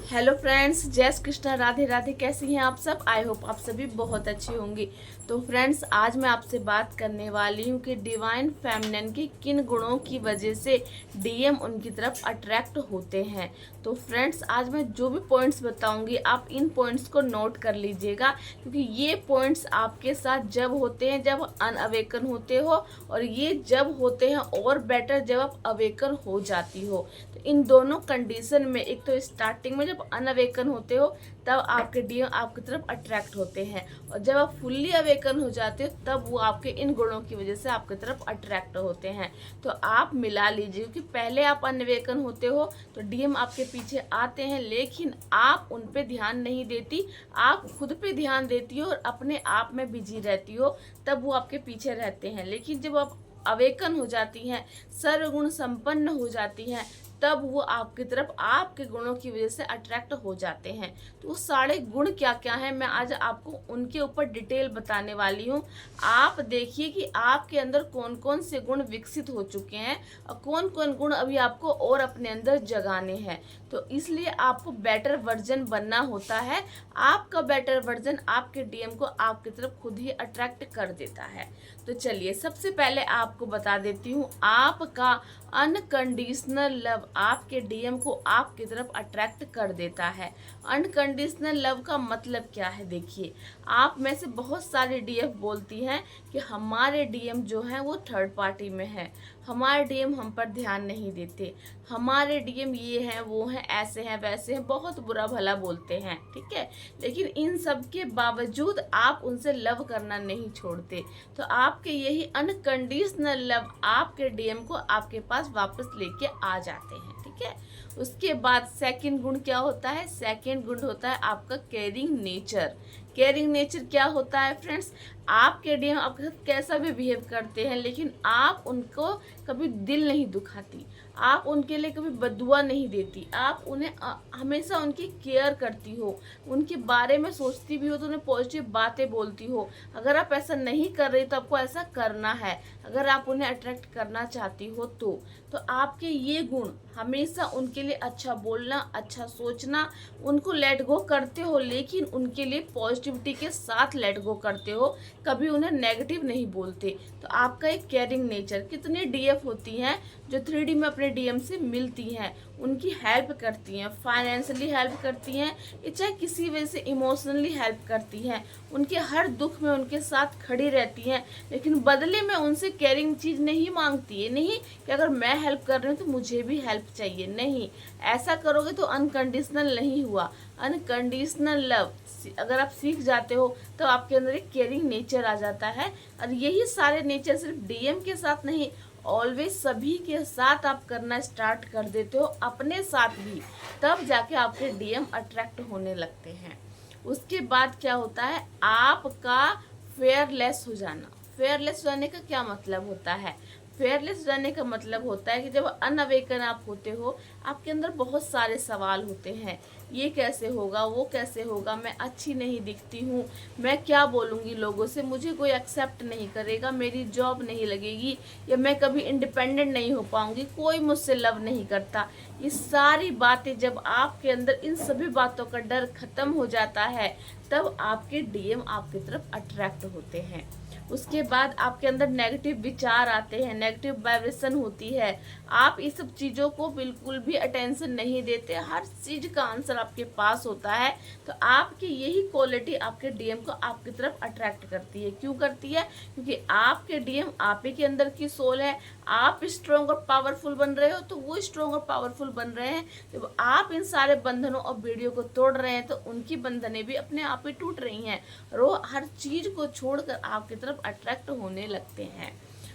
Hello friends, जय श्री कृष्णा, राधे राधे। कैसी हैं आप सब? आई होप आप सभी बहुत अच्छी होंगी। तो फ्रेंड्स, आज मैं आपसे बात करने वाली हूँ कि डिवाइन फेमिनिन के किन गुणों की वजह से डीएम उनकी तरफ अट्रैक्ट होते हैं। तो फ्रेंड्स, आज मैं जो भी पॉइंट्स बताऊंगी आप इन पॉइंट्स को नोट कर लीजिएगा, क्योंकि ये पॉइंट्स आपके साथ जब होते हैं जब अनअवेकन होते हो, और ये जब होते हैं और बेटर जब आप अवेकन हो जाती हो। तो इन दोनों कंडीशन में, एक तो स्टार्टिंग में जब अनअवेकन होते हो तब आपके डीएम आपकी तरफ अट्रैक्ट होते हैं, और जब आप फुल्ली अवेकन हो जाते हो तब वो आपके इन गुणों की वजह से आपकी तरफ अट्रैक्ट होते हैं। तो आप मिला लीजिए कि पहले आप अनअवेकन होते हो तो डीएम आपके पीछे आते हैं, लेकिन आप उन पे ध्यान नहीं देती, आप खुद पे ध्यान देती हो और अपने आप में बिजी रहती हो, तब वो आपके पीछे रहते हैं। लेकिन जब आप अवेकन हो जाती हैं, सर्वगुण संपन्न हो जाती हैं, तब वो आपकी तरफ आपके गुणों की वजह से अट्रैक्ट हो जाते हैं। तो वो सारे गुण क्या क्या हैं, मैं आज आपको उनके ऊपर डिटेल बताने वाली हूँ। आप देखिए कि आपके अंदर कौन कौन से गुण विकसित हो चुके हैं और कौन कौन गुण अभी आपको और अपने अंदर जगाने हैं। तो इसलिए आपको बेटर वर्जन बनना होता है। आपका बेटर वर्जन आपके डीएम को आपकी तरफ खुद ही अट्रैक्ट कर देता है। तो चलिए, सबसे पहले आपको बता देती हूँ, आपका अनकंडीशनल लव आपके डीएम को आपकी तरफ अट्रैक्ट कर देता है। अनकंडीशनल लव का मतलब क्या है? देखिए, आप में से बहुत सारी डीएफ बोलती हैं कि हमारे डीएम जो हैं वो थर्ड पार्टी में है, हमारे डीएम हम पर ध्यान नहीं देते, हमारे डीएम ये हैं वो हैं, ऐसे हैं वैसे हैं, बहुत बुरा भला बोलते हैं, ठीक है। लेकिन इन सब के बावजूद आप उनसे लव करना नहीं छोड़ते। तो आपके यही अनकंडीशनल लव आपके डीएम को आपके पास वापस लेके आ जाते हैं, ठीक है। उसके बाद सेकंड गुण क्या होता है? सेकंड गुण होता है आपका केयरिंग नेचर। केयरिंग नेचर क्या होता है फ्रेंड्स? आपके डीएम आपके साथ कैसा भी बिहेव करते हैं, लेकिन आप उनको कभी दिल नहीं दुखाती, आप उनके लिए कभी बदुआ नहीं देती, आप उन्हें हमेशा उनकी केयर करती हो, उनके बारे में सोचती भी हो तो उन्हें पॉजिटिव बातें बोलती हो। अगर आप ऐसा नहीं कर रही तो आपको ऐसा करना है, अगर आप उन्हें अट्रैक्ट करना चाहती हो तो आपके ये गुण, हमेशा उनके लिए अच्छा बोलना, अच्छा सोचना, उनको लेट गो करते हो, लेकिन उनके लिए पॉजिटिविटी के साथ लेट गो करते हो, कभी उन्हें नेगेटिव नहीं बोलते। तो आपका एक केयरिंग नेचर। कितने डीएफ होती हैं जो 3D में अपने डीएम से मिलती हैं, उनकी हेल्प करती हैं, फाइनेंशियली हेल्प करती हैं, या चाहे किसी वजह से इमोशनली हेल्प करती हैं, उनके हर दुख में उनके साथ खड़ी रहती हैं, लेकिन बदले में उनसे केयरिंग चीज़ नहीं मांगती है। नहीं कि अगर मैं हेल्प कर रही हूँ तो मुझे भी हेल्प चाहिए, नहीं, ऐसा करोगे तो अनकंडीशनल नहीं हुआ। अनकंडीशनल लव अगर आप सीख जाते हो तो आपके अंदर एक केयरिंग नेचर आ जाता है। और यही सारे नेचर सिर्फ डीएम के साथ नहीं, ऑलवेज सभी के साथ आप करना स्टार्ट कर देते हो, अपने साथ भी, तब जाके आपके डीएम अट्रैक्ट होने लगते हैं। उसके बाद क्या होता है? आपका फेयरलेस हो जाना। फेयरलेस हो जाने का क्या मतलब होता है? फेयरलेस रहने का मतलब होता है कि जब अनअवेकन आप होते हो, आपके अंदर बहुत सारे सवाल होते हैं, ये कैसे होगा, वो कैसे होगा, मैं अच्छी नहीं दिखती हूँ, मैं क्या बोलूँगी लोगों से, मुझे कोई एक्सेप्ट नहीं करेगा, मेरी जॉब नहीं लगेगी, या मैं कभी इंडिपेंडेंट नहीं हो पाऊँगी, कोई मुझसे लव नहीं करता। ये सारी बातें जब आपके अंदर इन सभी बातों का डर खत्म हो जाता है, तब आपके डीएम आपकी तरफ अट्रैक्ट होते हैं। उसके बाद आपके अंदर नेगेटिव विचार आते हैं, नेगेटिव वाइब्रेशन होती है, आप इस सब चीज़ों को बिल्कुल भी अटेंशन नहीं देते, हर चीज़ का आंसर आपके पास होता है। तो आपकी यही क्वालिटी आपके डीएम को आपकी तरफ अट्रैक्ट करती है। क्यों करती है? क्योंकि आपके डीएम आप ही के अंदर की सोल है, आप स्ट्रॉन्ग और पावरफुल बन रहे हो तो वो स्ट्रॉन्ग और पावरफुल बन रहे हैं। जब आप इन सारे बंधनों और बेड़ियों को तोड़ रहे हैं तो उनकी बंधनें भी अपने आप ही टूट रही हैं, और वो हर चीज़ को छोड़कर आपकी तरफ अट्रैक्ट होने लगते हैं।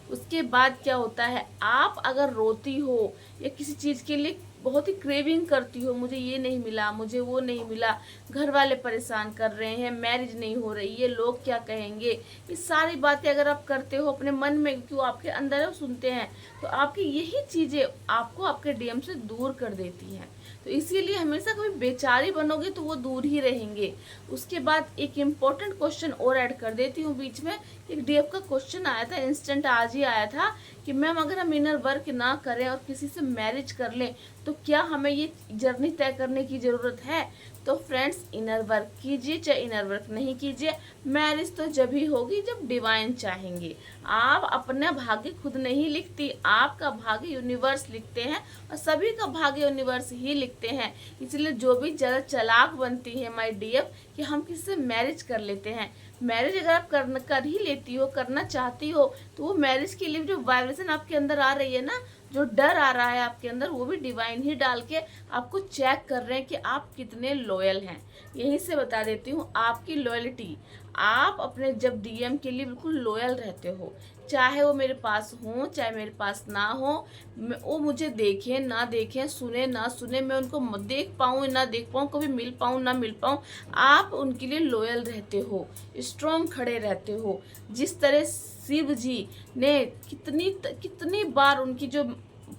उसके बाद क्या होता है? आप अगर रोती हो या किसी चीज़ के लिए बहुत ही क्रेविंग करती हो, मुझे ये नहीं मिला, मुझे वो नहीं मिला, घर वाले परेशान कर रहे हैं, मैरिज नहीं हो रही, ये लोग क्या कहेंगे, ये सारी बातें अगर आप करते हो अपने मन में, क्यों आपके अंदर है सुनते हैं, तो आपकी यही चीज़ें आपको आपके डीएम से दूर कर देती हैं। तो इसीलिए हमेशा कभी बेचारी बनोगे तो वो दूर ही रहेंगे। उसके बाद एक इम्पोर्टेंट क्वेश्चन और ऐड कर देती हूँ बीच में। एक डीएफ का क्वेश्चन आया था, इंस्टेंट आज ही आया था, कि कि मैम अगर हम इनर वर्क ना करें और किसी से मैरिज कर लें तो क्या हमें ये जर्नी तय करने की ज़रूरत है? तो फ्रेंड्स, इनर वर्क कीजिए चाहे इनर वर्क नहीं कीजिए, मैरिज तो जब ही होगी जब डिवाइन चाहेंगे। आप अपना भाग्य खुद नहीं लिखती, आपका भाग्य यूनिवर्स लिखते हैं और सभी का भाग्य यूनिवर्स ही लिखते हैं। इसलिए जो भी ज़्यादा चालाक बनती है माय डियर कि हम किसी से मैरिज कर लेते हैं, मैरिज अगर आप कर ही लेती हो, करना चाहती हो, तो वो मैरिज के लिए जो वाइब्रेशन आपके अंदर आ रही है ना, जो डर आ रहा है आपके अंदर, वो भी डिवाइन ही डाल के आपको चेक कर रहे हैं कि आप कितने लॉयल हैं। यहीं से बता देती हूँ आपकी लॉयल्टी, आप अपने जब डीएम के लिए बिल्कुल लॉयल रहते हो, चाहे वो मेरे पास हो चाहे मेरे पास ना हो, वो मुझे देखें ना देखें, सुने ना सुने, मैं उनको देख पाऊँ ना देख पाऊँ, कभी मिल पाऊँ ना मिल पाऊँ, आप उनके लिए लॉयल रहते हो, स्ट्रॉन्ग खड़े रहते हो। जिस तरह शिव जी ने कितनी बार उनकी जो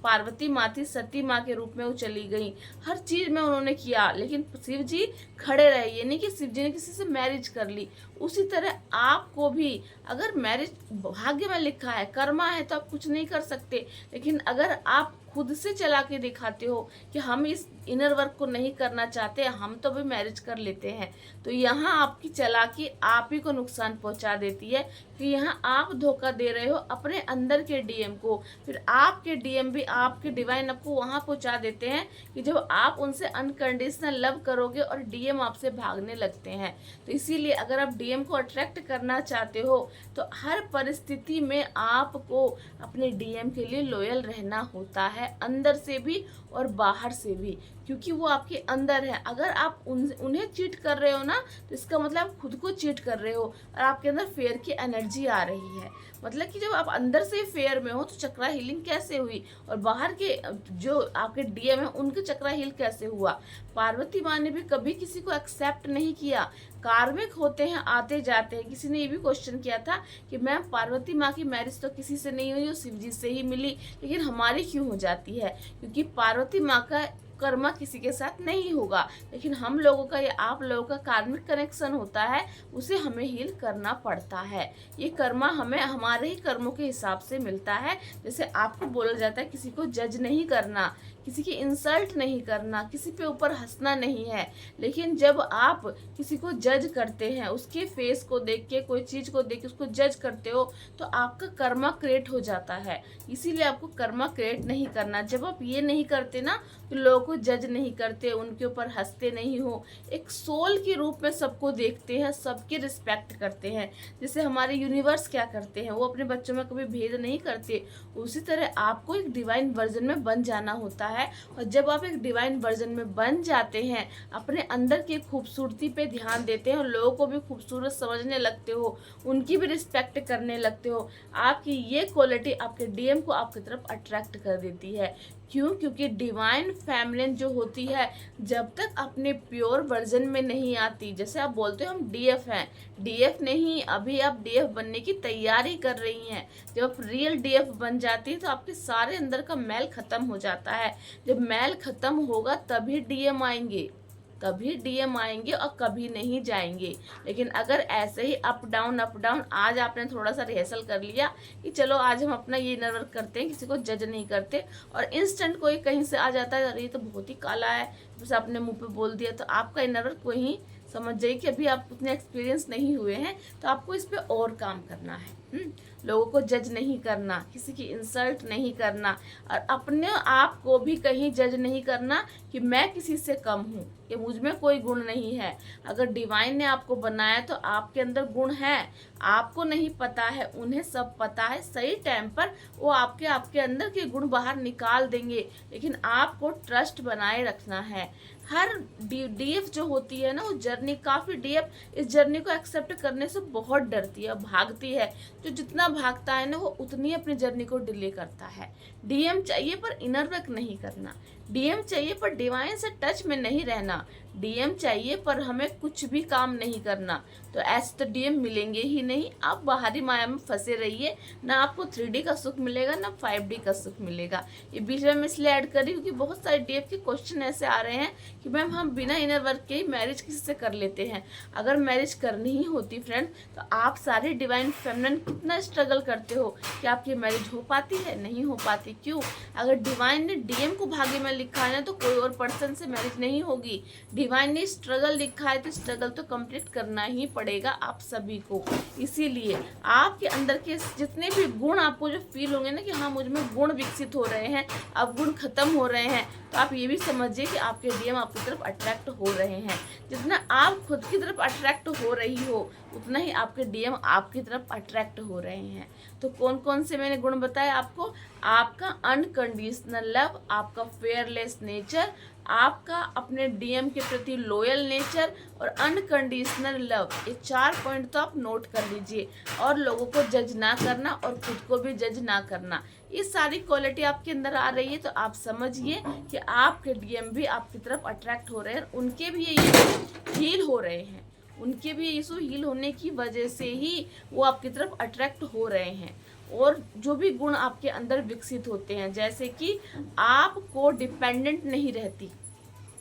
पार्वती माँ थी, सती माँ के रूप में वो चली गई, हर चीज में उन्होंने किया, लेकिन शिव जी खड़े रहे। ये नहीं कि शिव जी ने किसी से मैरिज कर ली। उसी तरह आपको भी अगर मैरिज भाग्य में लिखा है, कर्मा है, तो आप कुछ नहीं कर सकते। लेकिन अगर आप खुद से चला के दिखाते हो कि हम इस इनर वर्क को नहीं करना चाहते, हम तो भी मैरिज कर लेते हैं, तो यहाँ आपकी चालाकी आप ही को नुकसान पहुंचा देती है कि यहाँ आप धोखा दे रहे हो अपने अंदर के डीएम को। फिर आपके डीएम भी, आपके डिवाइन आपको वहाँ पहुँचा देते हैं कि जब आप उनसे अनकंडीशनल लव करोगे और डीएम आपसे भागने लगते हैं। तो इसीलिए अगर आप डीएम को अट्रैक्ट करना चाहते हो तो हर परिस्थिति में आपको अपने डीएम के लिए लॉयल रहना होता है, अंदर से भी और बाहर से भी, क्योंकि वो आपके अंदर है। अगर आप उन्हें चीट कर रहे हो ना, तो इसका मतलब आप खुद को चीट कर रहे हो और आपके अंदर फेयर की एनर्जी आ रही है। मतलब कि जब आप अंदर से फेयर में हो तो चक्रा हीलिंग कैसे हुई, और बाहर के जो आपके डीएम है उनके चक्रा हील कैसे हुआ? पार्वती माँ ने भी कभी किसी को एक्सेप्ट नहीं किया। कार्मिक होते हैं, आते जाते हैं। किसी ने ये भी क्वेश्चन किया था कि मैम पार्वती माँ की मैरिज तो किसी से नहीं हुई, वो शिव जी से ही मिली, लेकिन हमारी क्यों हो जाती है? क्योंकि पार्वती माँ का कर्मा किसी के साथ नहीं होगा, लेकिन हम लोगों का या आप लोगों का कार्मिक कनेक्शन होता है, उसे हमें हील करना पड़ता है। ये कर्मा हमें हमारे ही कर्मों के हिसाब से मिलता है। जैसे आपको बोला जाता है किसी को जज नहीं करना, किसी की इंसल्ट नहीं करना, किसी पे ऊपर हंसना नहीं है, लेकिन जब आप किसी को जज करते हैं, उसके फेस को देख के, कोई चीज को देख के उसको जज करते हो, तो आपका कर्मा क्रिएट हो जाता है। इसीलिए आपको कर्मा क्रिएट नहीं करना। जब आप ये नहीं करते ना, तो लोगों को जज नहीं करते, उनके ऊपर हंसते नहीं हो, एक सोल के रूप में सबको देखते हैं, सबकी रिस्पेक्ट करते हैं। जैसे हमारे यूनिवर्स क्या करते हैं, वो अपने बच्चों में कभी भेद नहीं करते, उसी तरह आपको एक डिवाइन वर्जन में बन जाना होता है। और जब आप एक डिवाइन वर्जन में बन जाते हैं, अपने अंदर की खूबसूरती पे ध्यान देते हैं और लोगों को भी खूबसूरत समझने लगते हो, उनकी भी रिस्पेक्ट करने लगते हो, आपकी ये क्वालिटी आपके डीएम को आपकी तरफ अट्रैक्ट कर देती है। क्यों? क्योंकि डिवाइन फेमिनिन जो होती है, जब तक अपने प्योर वर्जन में नहीं आती, जैसे आप बोलते हो हम डीएफ हैं, डीएफ नहीं, अभी आप डीएफ बनने की तैयारी कर रही हैं। जब आप रियल डीएफ बन जाती है तो आपके सारे अंदर का मैल खत्म हो जाता है। जब मैल खत्म होगा तभी डीएम आएंगे, कभी डीएम आएंगे और कभी नहीं जाएंगे। लेकिन अगर ऐसे ही अप डाउन, आज आपने थोड़ा सा रिहर्सल कर लिया कि चलो आज हम अपना ये इनर वर्क करते हैं, किसी को जज नहीं करते, और इंस्टेंट कोई कहीं से आ जाता है, अरे ये तो बहुत ही काला है, बस आपने मुंह पे बोल दिया, तो आपका इनर वर्क वहीं समझ जाइए कि अभी आप उतने एक्सपीरियंस नहीं हुए हैं, तो आपको इस पे और काम करना है। लोगों को जज नहीं करना, किसी की इंसल्ट नहीं करना, और अपने आप को भी कहीं जज नहीं करना कि मैं किसी से कम हूँ, कि मुझ में कोई गुण नहीं है। अगर डिवाइन ने आपको बनाया तो आपके अंदर गुण है, आपको नहीं पता है, उन्हें सब पता है। सही टाइम पर वो आपके अंदर के गुण बाहर निकाल देंगे, लेकिन आपको ट्रस्ट बनाए रखना है। हर डीएफ जो होती है ना, वो जर्नी, काफ़ी डीएफ इस जर्नी को एक्सेप्ट करने से बहुत डरती है, भागती है। जो जितना भागता है ना, वो उतनी अपनी जर्नी को डिले करता है। डीएम चाहिए पर इनर वर्क नहीं करना। डीएम चाहिए पर डिवाइन से टच में नहीं रहना, डीएम चाहिए पर हमें कुछ भी काम नहीं करना, तो ऐसे तो डीएम मिलेंगे ही नहीं। आप बाहरी माया में फंसे रहिए, ना आपको 3D का सुख मिलेगा ना 5D का सुख मिलेगा। ये बीच में मैं इसलिए ऐड कर रही हूँ क्योंकि बहुत सारे डीएम के क्वेश्चन ऐसे आ रहे हैं कि मैम हम बिना इनर वर्क के ही मैरिज किसी से कर लेते हैं। अगर मैरिज करनी ही होती फ्रेंड तो आप सारे डिवाइन फेमिनिन कितना स्ट्रगल करते हो कि आपकी मैरिज हो पाती है? नहीं हो पाती। क्यों? अगर डिवाइन ने डीएम को भाग्य में लिखा है ना तो कोई और पर्सन से मैरिज नहीं होगी। डिवाइन ने स्ट्रगल लिखा है तो स्ट्रगल तो कंप्लीट करना ही पड़ेगा आप सभी को। इसीलिए आपके अंदर के जितने भी गुण आपको जो फील होंगे ना कि हाँ मुझ में गुण विकसित हो रहे हैं, अब गुण खत्म हो रहे हैं, तो आप ये भी समझिए कि आपके डीएम आपकी तरफ अट्रैक्ट हो रहे हैं। जितना आप खुद की तरफ अट्रैक्ट हो रही हो उतना ही आपके डीएम आपकी तरफ अट्रैक्ट हो रहे हैं। तो कौन कौन से मैंने गुण बताए आपको? आपका अनकंडीशनल लव, आपका फेयरलेस नेचर, आपका अपने डीएम के प्रति लॉयल नेचर और अनकंडीशनल लव, ये 4 पॉइंट तो आप नोट कर लीजिए। और लोगों को जज ना करना और खुद को भी जज ना करना, ये सारी क्वालिटी आपके अंदर आ रही है तो आप समझिए कि आपके डीएम भी आपकी तरफ अट्रैक्ट हो रहे हैं। उनके भी ये हील हो रहे हैं, उनके भी इशू हील होने की वजह से ही वो आपकी तरफ अट्रैक्ट हो रहे हैं। और जो भी गुण आपके अंदर विकसित होते हैं, जैसे कि आप को डिपेंडेंट नहीं रहती,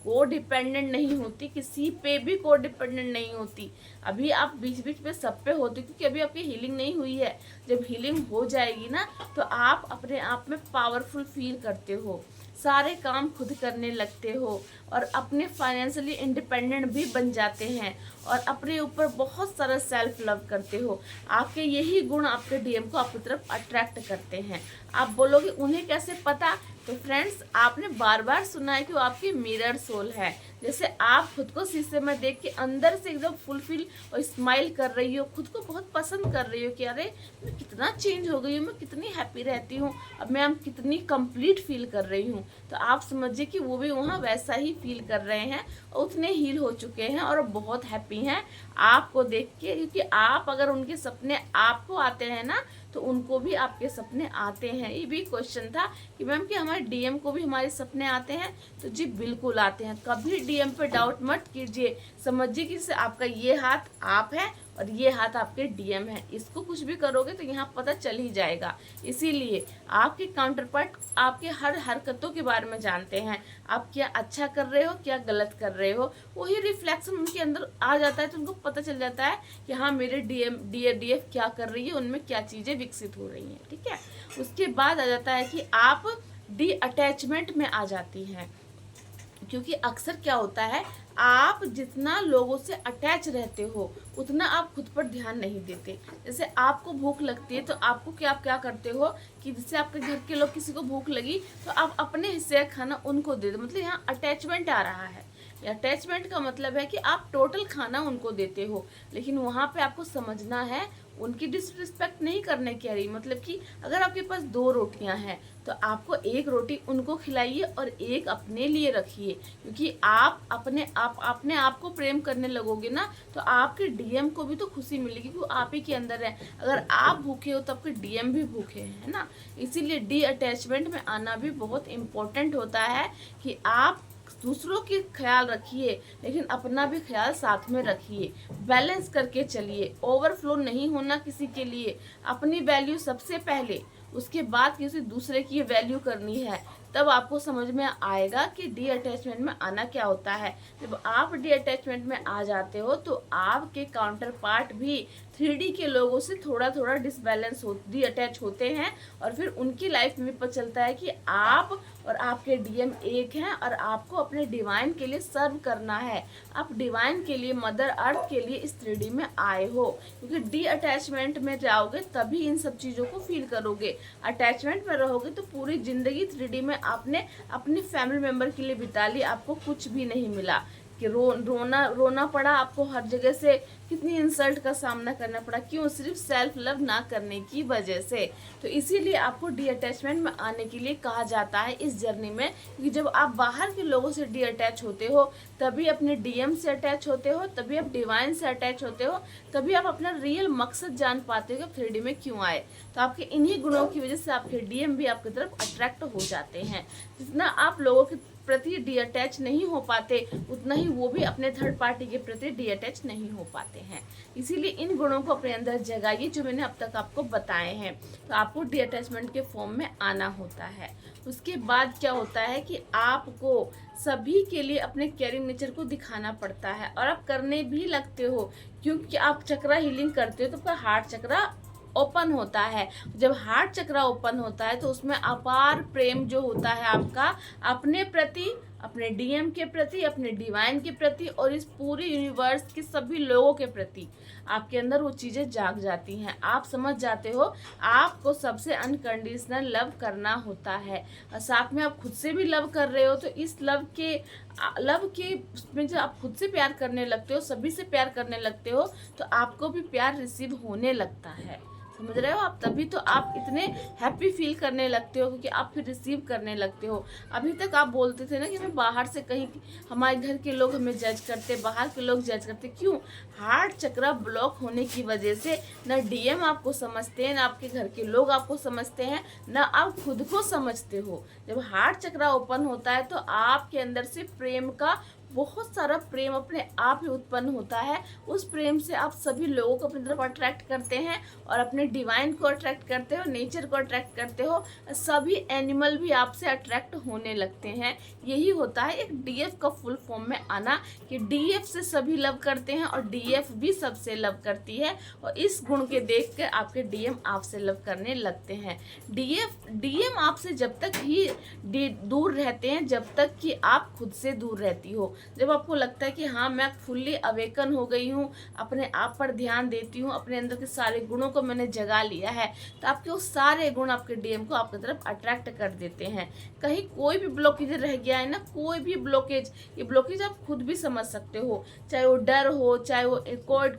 को डिपेंडेंट नहीं होती, किसी पे भी को डिपेंडेंट नहीं होती। अभी आप बीच बीच में सब पे होते क्योंकि अभी आपकी हीलिंग नहीं हुई है। जब हीलिंग हो जाएगी ना तो आप अपने आप में पावरफुल फील करते हो, सारे काम खुद करने लगते हो और अपने फाइनेंशियली इंडिपेंडेंट भी बन जाते हैं और अपने ऊपर बहुत सारा सेल्फ लव करते हो। आपके यही गुण आपके डीएम को आपकी तरफ अट्रैक्ट करते हैं। आप बोलोगे उन्हें कैसे पता? तो फ्रेंड्स आपने बार बार सुना है कि वो आपकी मिरर सोल है। जैसे आप खुद को शीशे में देख के अंदर से एकदम फुलफिल और स्माइल कर रही हो, खुद को बहुत पसंद कर रही हो कि अरे मैं कितना चेंज हो गई हूँ, मैं कितनी हैप्पी रहती हूँ, अब मैं कितनी कंप्लीट फील कर रही हूँ, तो आप समझिए कि वो भी वहाँ वैसा ही फील कर रहे हैं और उतने हील हो चुके हैं और बहुत हैप्पी हैं आपको देख के। क्योंकि आप अगर उनके सपने आपको आते हैं ना तो उनको भी आपके सपने आते हैं। ये भी क्वेश्चन था कि मैम कि हमारे डीएम को भी हमारे सपने आते हैं, तो जी बिल्कुल आते हैं। कभी डीएम पे डाउट मत कीजिए, समझिए कि जैसे आपका ये हाथ आप है और ये हाथ आपके डीएम है, इसको कुछ भी करोगे तो यहाँ पता चल ही जाएगा। इसीलिए आपके काउंटर पार्ट आपके हर हरकतों के बारे में जानते हैं, आप क्या अच्छा कर रहे हो क्या गलत कर रहे हो, वही रिफ्लेक्शन उनके अंदर आ जाता है तो उनको पता चल जाता है कि हाँ मेरे डीएफ क्या कर रही है, उनमें क्या चीज़ें विकसित हो रही हैं। ठीक है, उसके बाद आ जाता है कि आप डी अटैचमेंट में आ जाती हैं। क्योंकि अक्सर क्या होता है, आप जितना लोगों से अटैच रहते हो उतना आप खुद पर ध्यान नहीं देते। जैसे आपको भूख लगती है तो आपको क्या करते हो कि जैसे आपके घर के लोग किसी को भूख लगी तो आप अपने हिस्से का खाना उनको दे दो, मतलब यहाँ अटैचमेंट आ रहा है। अटैचमेंट का मतलब है कि आप टोटल खाना उनको देते हो, लेकिन वहाँ पे आपको समझना है उनकी डिसरिस्पेक्ट नहीं करने की आ रही। मतलब कि अगर आपके पास 2 रोटियां हैं तो आपको 1 रोटी उनको खिलाइए और 1 अपने लिए रखिए। क्योंकि आप अपने आप को प्रेम करने लगोगे ना तो आपके डीएम को भी तो खुशी मिलेगी क्योंकि आप ही के अंदर है। अगर आप भूखे हो तो आपके डीएम भी भूखे हैं, है ना। इसीलिए डी अटैचमेंट में आना भी बहुत इम्पोर्टेंट होता है कि आप दूसरों की ख्याल रखिए लेकिन अपना भी ख्याल साथ में रखिए, बैलेंस करके चलिए। ओवरफ्लो नहीं होना किसी के लिए, अपनी वैल्यू सबसे पहले, उसके बाद किसी दूसरे की वैल्यू करनी है। तब आपको समझ में आएगा कि डी अटैचमेंट में आना क्या होता है। जब आप डी अटैचमेंट में आ जाते हो तो आपके काउंटर पार्ट भी 3D के लोगों से थोड़ा थोड़ा डिसबैलेंस डी अटैच होते हैं और फिर उनकी लाइफ में पता चलता है कि आप और आपके डीएम एक हैं और आपको अपने डिवाइन के लिए सर्व करना है। आप डिवाइन के लिए, मदर अर्थ के लिए इस 3D में आए हो। क्योंकि डी अटैचमेंट में जाओगे तभी इन सब चीज़ों को फील करोगे। अटैचमेंट में रहोगे तो पूरी ज़िंदगी 3D में आपने अपनी फैमिली मेम्बर के लिए बिता ली, आपको कुछ भी नहीं मिला कि रोना पड़ा आपको हर जगह से, कितनी इंसल्ट का सामना करना पड़ा। क्यों? सिर्फ सेल्फ लव ना करने की वजह से। तो इसीलिए आपको डी अटैचमेंट में आने के लिए कहा जाता है इस जर्नी में, क्योंकि जब आप बाहर के लोगों से डी अटैच होते हो तभी अपने डीएम से अटैच होते हो, तभी आप डिवाइन से अटैच होते हो, तभी आप अपना रियल मकसद जान पाते हो कि 3D में क्यों आए। तो आपके इन्हीं गुणों की वजह से आपके डीएम भी आपकी तरफ अट्रैक्ट हो जाते हैं। जितना आप लोगों के प्रति डिअटैच नहीं हो पाते, उतना ही वो भी अपने थर्ड पार्टी के प्रति डिअटैच नहीं हो पाते हैं। इसीलिए इन गुणों को अपने अंदर जगाइए जो मैंने अब तक आपको बताए हैं। तो आपको डिअटैचमेंट के फॉर्म में आना होता है। उसके बाद क्या होता है कि आपको सभी के लिए अपने केयरिंग नेचर को दिखाना पड़ता है, और आप करने भी लगते हो, क्योंकि आप चक्रा हीलिंग करते हो तो आपका हार्ट चक्रा ओपन होता है। जब हार्ट चक्रा ओपन होता है तो उसमें अपार प्रेम जो होता है आपका अपने प्रति, अपने डीएम के प्रति, अपने डिवाइन के प्रति और इस पूरे यूनिवर्स के सभी लोगों के प्रति आपके अंदर वो चीज़ें जाग जाती हैं। आप समझ जाते हो आपको सबसे अनकंडीशनल लव करना होता है, और साथ में आप खुद से भी लव कर रहे हो। तो इस लव के उसमें जब आप खुद से प्यार करने लगते हो, सभी से प्यार करने लगते हो, तो आपको भी प्यार रिसीव होने लगता है। समझ रहे हो आप? तभी तो आप इतने हैप्पी फील करने लगते हो, क्योंकि आप फिर रिसीव करने लगते हो। अभी तक आप बोलते थे ना कि मैं बाहर से कहीं, हमारे घर के लोग हमें जज करते, बाहर के लोग जज करते। क्यों? हार्ट चक्रा ब्लॉक होने की वजह से न डीएम आपको समझते हैं, न आपके घर के लोग आपको समझते हैं, न आप खुद को समझते हो। जब हार्ट चक्रा ओपन होता है तो आपके अंदर से प्रेम का बहुत सारा प्रेम अपने आप ही उत्पन्न होता है। उस प्रेम से आप सभी लोगों को अपनी तरफ अट्रैक्ट करते हैं, और अपने डिवाइन को अट्रैक्ट करते हो, नेचर को अट्रैक्ट करते हो, सभी एनिमल भी आपसे अट्रैक्ट होने लगते हैं। यही होता है एक डीएफ का फुल फॉर्म में आना, कि डीएफ से सभी लव करते हैं और डीएफ भी सबसे लव करती है, और इस गुण के देख कर आपके डीएम आपसे लव करने लगते हैं। डीएम आपसे जब तक ही दूर रहते हैं जब तक कि आप खुद से दूर रहती हो। जब आपको लगता है कि हाँ मैं फुल्ली अवेकन हो गई हूँ, अपने आप पर ध्यान देती हूँ, अपने अंदर के सारे गुणों को मैंने जगा लिया है, तो आपके वो सारे गुण आपके डीएम को आपकी तरफ अट्रैक्ट कर देते हैं। कहीं कोई भी ब्लॉकेज रह गया है ना, कोई भी ब्लॉकेज, ये ब्लॉकेज आप खुद भी समझ सकते हो, चाहे वो डर हो, चाहे वो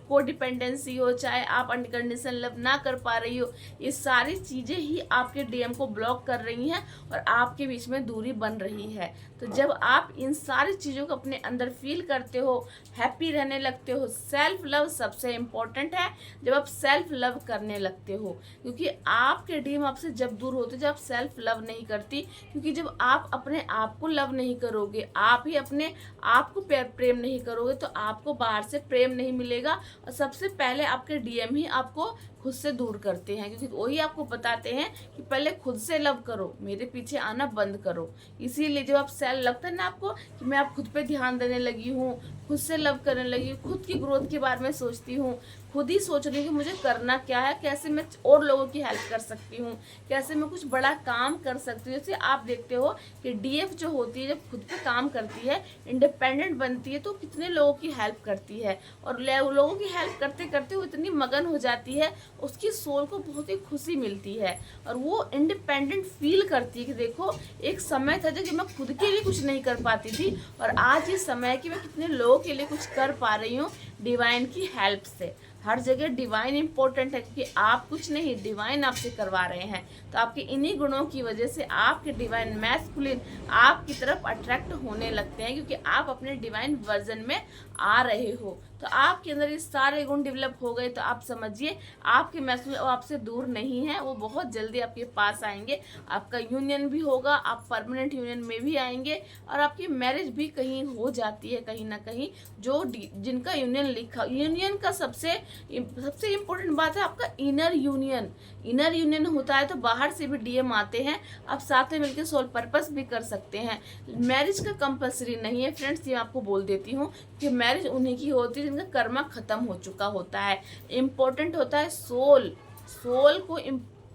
कोडिपेंडेंसी हो, चाहे आप अनकंडीशनल लव ना कर पा रही हो, ये सारी चीज़ें ही आपके डीएम को ब्लॉक कर रही हैं और आपके बीच में दूरी बन रही है। तो जब आप इन सारी चीज़ों को अपने अंदर फील करते हो, हैप्पी रहने लगते हो, सेल्फ लव सबसे इम्पोर्टेंट है। जब आप सेल्फ लव करने लगते हो, क्योंकि आपके डीएम आपसे जब दूर होते, जब आप सेल्फ लव नहीं करती, क्योंकि जब आप अपने आप को लव नहीं करोगे, आप ही अपने आप को प्रेम नहीं करोगे, तो आपको बाहर से प्रेम नहीं मिलेगा, और सबसे पहले आपके डीएम ही आपको खुद से दूर करते हैं, क्योंकि वही आपको बताते हैं कि पहले खुद से लव करो, मेरे पीछे आना बंद करो। इसीलिए जब आप सेल्फ लगता है ना आपको कि मैं आप खुद पे ध्यान देने लगी हूँ, खुद से लव करने लगी हूँ, खुद की ग्रोथ के बारे में सोचती हूँ, खुद ही सोच रही हूँ कि मुझे करना क्या है, कैसे मैं और लोगों की हेल्प कर सकती हूँ, कैसे मैं कुछ बड़ा काम कर सकती हूँ। जैसे आप देखते हो कि डीएफ जो होती है जब खुद पे काम करती है, इंडिपेंडेंट बनती है, तो कितने लोगों की हेल्प करती है, और लोगों की हेल्प करते करते वो इतनी मगन हो जाती है, उसकी सोल को बहुत ही खुशी मिलती है, और वो इंडिपेंडेंट फील करती है कि देखो एक समय था जब मैं खुद के लिए कुछ नहीं कर पाती थी, और आज ये समय है कि मैं कितने लोगों के लिए कुछ कर पा रही हूँ डिवाइन की हेल्प से। हर जगह डिवाइन इंपॉर्टेंट है, क्योंकि आप कुछ नहीं, डिवाइन आपसे करवा रहे हैं। तो आपके इन्हीं गुणों की वजह से आपके डिवाइन मैस्कुलिन आपकी तरफ अट्रैक्ट होने लगते हैं, क्योंकि आप अपने डिवाइन वर्जन में आ रहे हो। तो आपके अंदर ये सारे गुण डेवलप हो गए, तो आप समझिए आपके मैस्कुलिन आपसे दूर नहीं है, वो बहुत जल्दी आपके पास आएंगे, आपका यूनियन भी होगा, आप परमानेंट यूनियन में भी आएंगे, और आपकी मैरिज भी कहीं हो जाती है, कहीं ना कहीं, जो जिनका यूनियन लिखा, यूनियन का सबसे इम्पोर्टेंट बात है आपका इनर यूनियन। इनर यूनियन होता है तो बाहर से भी डीएम आते हैं, आप साथ में मिलकर सोल पर्पस भी कर सकते हैं। मैरिज का कंपल्सरी नहीं है फ्रेंड्स, ये आपको बोल देती हूँ कि मैरिज उन्हीं की होती है जिनका कर्मा खत्म हो चुका होता है। इम्पोर्टेंट होता है सोल को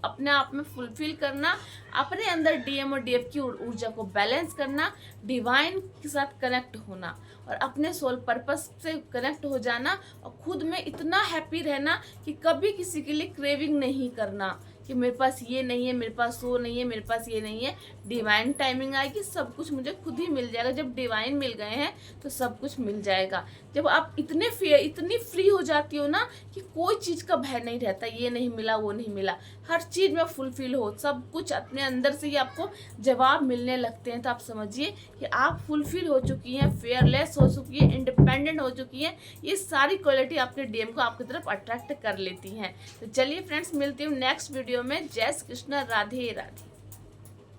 अपने आप में फुलफिल करना, अपने अंदर डीएम और डीएफ की ऊर्जा को बैलेंस करना, डिवाइन के साथ कनेक्ट होना, और अपने सोल पर्पस से कनेक्ट हो जाना, और खुद में इतना हैप्पी रहना कि कभी किसी के लिए क्रेविंग नहीं करना कि मेरे पास ये नहीं है, मेरे पास वो नहीं है, मेरे पास ये नहीं है। डिवाइन टाइमिंग आएगी, सब कुछ मुझे खुद ही मिल जाएगा। जब डिवाइन मिल गए हैं तो सब कुछ मिल जाएगा। जब आप इतनी फ्री हो जाती हो ना कि कोई चीज़ का भय नहीं रहता, ये नहीं मिला, वो नहीं मिला, हर चीज़ में फुलफिल हो, सब कुछ अपने अंदर से ही आपको जवाब मिलने लगते हैं। तो आप समझिए कि आप फुलफिल हो चुकी हैं, फेयरलेस हो चुकी है, इंडिपेंडेंट हो चुकी हैं। ये सारी क्वालिटी आपके डीएम को आपकी तरफ अट्रैक्ट कर लेती हैं। तो चलिए फ्रेंड्स, मिलती हूँ नेक्स्ट वीडियो में। जय श्री कृष्ण, राधे राधे।